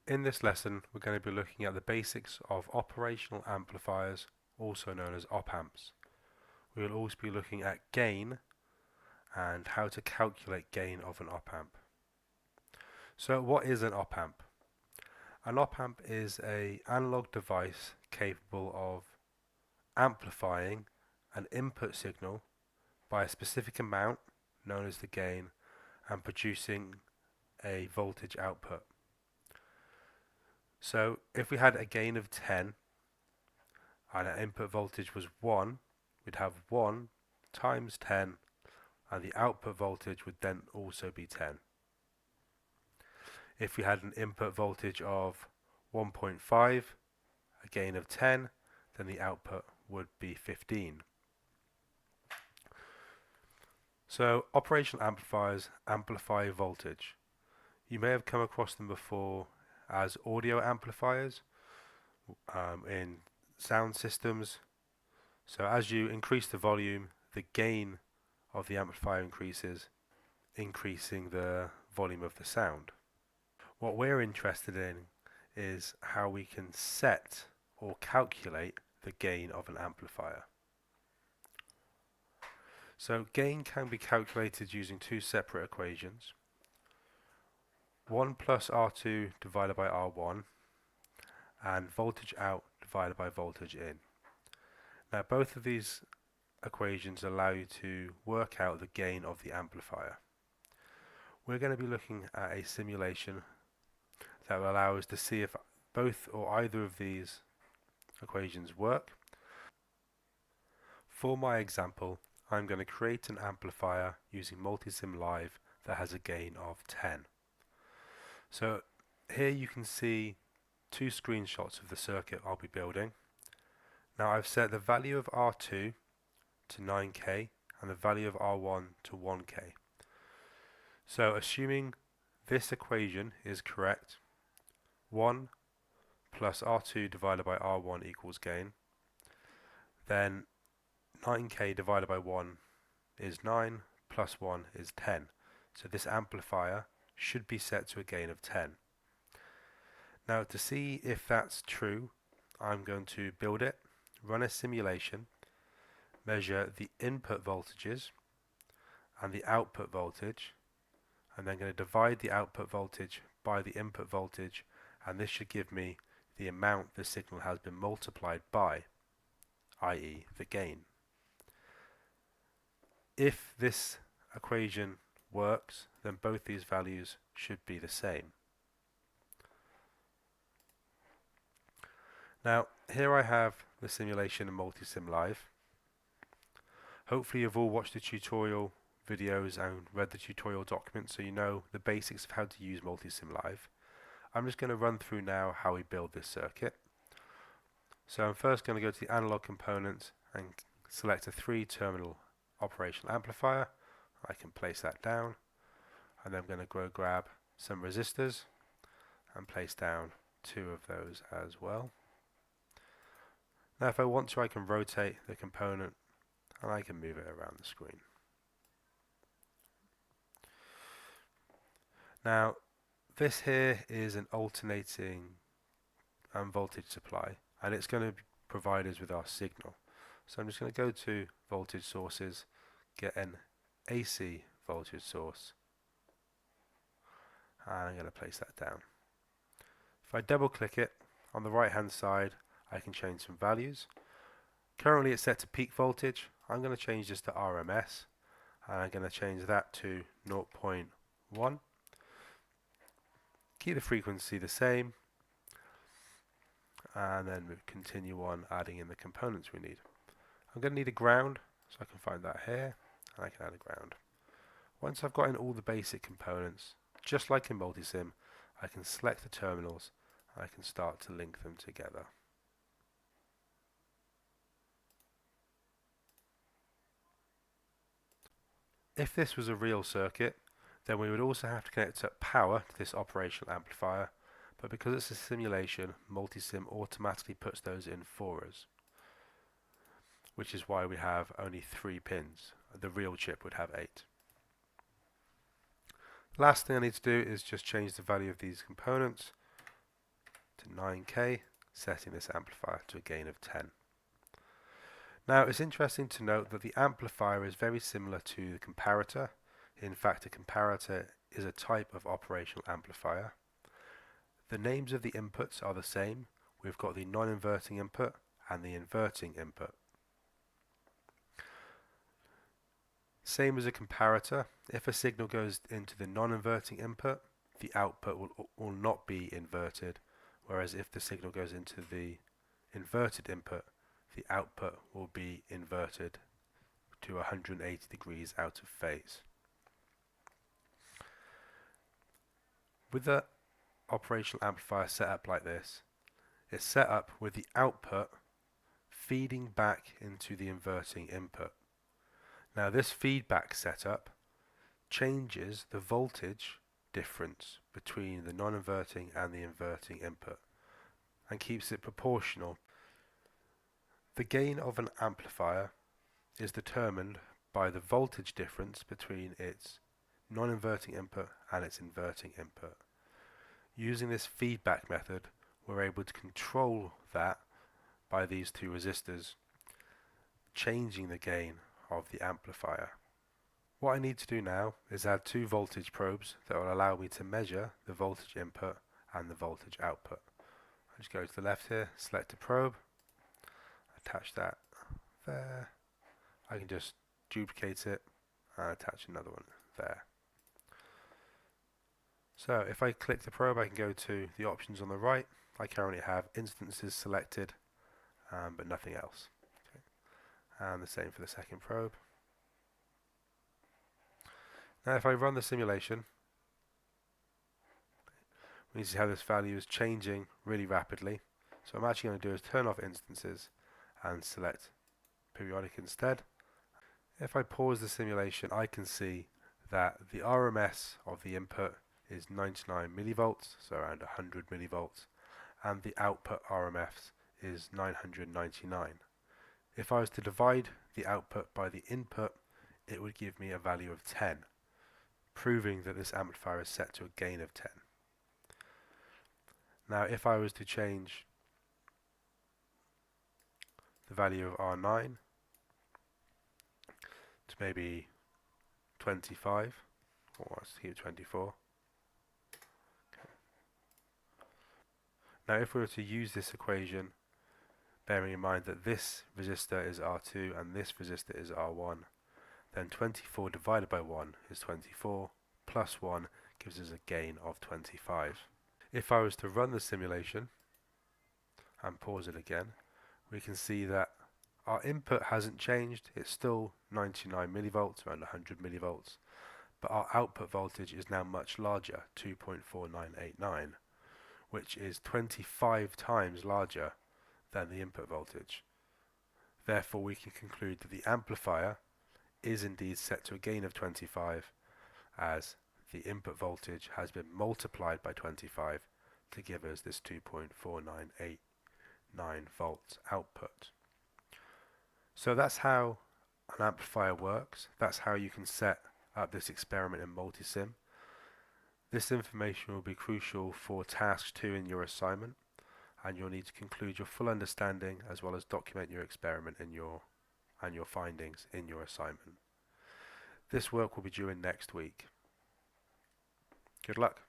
In this lesson, we're going to be looking at the basics of operational amplifiers, also known as op-amps. We will also be looking at gain and how to calculate gain of an op-amp. So what is an op-amp? An op-amp is an analog device capable of amplifying an input signal by a specific amount, known as the gain, and producing a voltage output. So if we had a gain of 10 and our input voltage was 1, we'd have 1 times 10, and the output voltage would then also be 10. If we had an input voltage of 1.5, a gain of 10, then the output would be 15. So operational amplifiers amplify voltage. You may have come across them before as audio amplifiers in sound systems. So as you increase the volume, the gain of the amplifier increases, increasing the volume of the sound. What we're interested in is how we can set or calculate the gain of an amplifier. So gain can be calculated using two separate equations. 1 plus R2 divided by R1 and voltage out divided by voltage in. Now both of these equations allow you to work out the gain of the amplifier. We're going to be looking at a simulation that will allow us to see if both or either of these equations work. For my example, I'm going to create an amplifier using multisim live that has a gain of 10. So here you can see two screenshots of the circuit I'll be building. Now I've set the value of R2 to 9k and the value of R1 to 1k. So assuming this equation is correct, 1 plus R2 divided by R1 equals gain, then 9k divided by 1 is 9, plus 1 is 10. So this amplifier should be set to a gain of 10. Now to see if that's true, I'm going to build it, run a simulation, measure the input voltages and the output voltage, and then going to divide the output voltage by the input voltage, and this should give me the amount the signal has been multiplied by, i.e. the gain. If this equation works, then both these values should be the same. Now, here I have the simulation in multisim live. Hopefully you've all watched the tutorial videos and read the tutorial document, so you know the basics of how to use multisim live. I'm just going to run through now how we build this circuit. So I'm first going to go to the analog components and select a 3-terminal operational amplifier. I can place that down, and then I'm going to go grab some resistors and place down 2 of those as well. Now if I want to, I can rotate the component and I can move it around the screen. Now this here is an alternating voltage supply, and it's going to provide us with our signal. So I'm just going to go to voltage sources, get an AC voltage source, and I'm going to place that down. If I double click it, on the right hand side I can change some values. Currently it's set to peak voltage. I'm going to change this to RMS, and I'm going to change that to 0.1. Keep the frequency the same, and then we continue on adding in the components we need. I'm going to need a ground, so I can find that here, and I can add a ground. Once I've got in all the basic components, just like in multisim, I can select the terminals and I can start to link them together. If this was a real circuit, then we would also have to connect up power to this operational amplifier, but because it's a simulation, multisim automatically puts those in for us, which is why we have only 3 pins. The real chip would have 8. Last thing I need to do is just change the value of these components to 9K, setting this amplifier to a gain of 10. Now it's interesting to note that the amplifier is very similar to the comparator. In fact, a comparator is a type of operational amplifier. The names of the inputs are the same. We've got the non-inverting input and the inverting input. Same as a comparator, if a signal goes into the non-inverting input, the output will not be inverted, whereas if the signal goes into the inverted input, the output will be inverted to 180 degrees out of phase. With the operational amplifier set up like this, it's set up with the output feeding back into the inverting input. Now this feedback setup changes the voltage difference between the non-inverting and the inverting input and keeps it proportional. The gain of an amplifier is determined by the voltage difference between its non-inverting input and its inverting input. Using this feedback method, we're able to control that by these two resistors, changing the gain of the amplifier. What I need to do now is add two voltage probes that will allow me to measure the voltage input and the voltage output. I just go to the left here, select a probe, attach that there. I can just duplicate it and attach another one there. So if I click the probe, I can go to the options on the right. I currently have instances selected, but nothing else. Okay. And the same for the second probe. Now if I run the simulation, we can see how this value is changing really rapidly. So what I'm actually going to do is turn off instances and select periodic instead. If I pause the simulation, I can see that the RMS of the input is 99 millivolts, so around 100 millivolts, and the output RMS is 999. If I was to divide the output by the input, it would give me a value of 10, proving that this amplifier is set to a gain of 10. Now if I was to change the value of R9 to maybe 25, or let's keep 24. Now if we were to use this equation, bearing in mind that this resistor is R2 and this resistor is R1, then 24 divided by 1 is 24, plus 1 gives us a gain of 25. If I was to run the simulation and pause it again, we can see that our input hasn't changed. It's still 99 millivolts, around 100 millivolts, but our output voltage is now much larger, 2.4989, which is 25 times larger than the input voltage. Therefore, we can conclude that the amplifier is indeed set to a gain of 25, as the input voltage has been multiplied by 25 to give us this 2.4989 volts output. So that's how an amplifier works. That's how you can set up this experiment in multisim. This information will be crucial for task 2 in your assignment, and you'll need to conclude your full understanding as well as document your experiment and your findings in your assignment. This work will be due in next week. Good luck.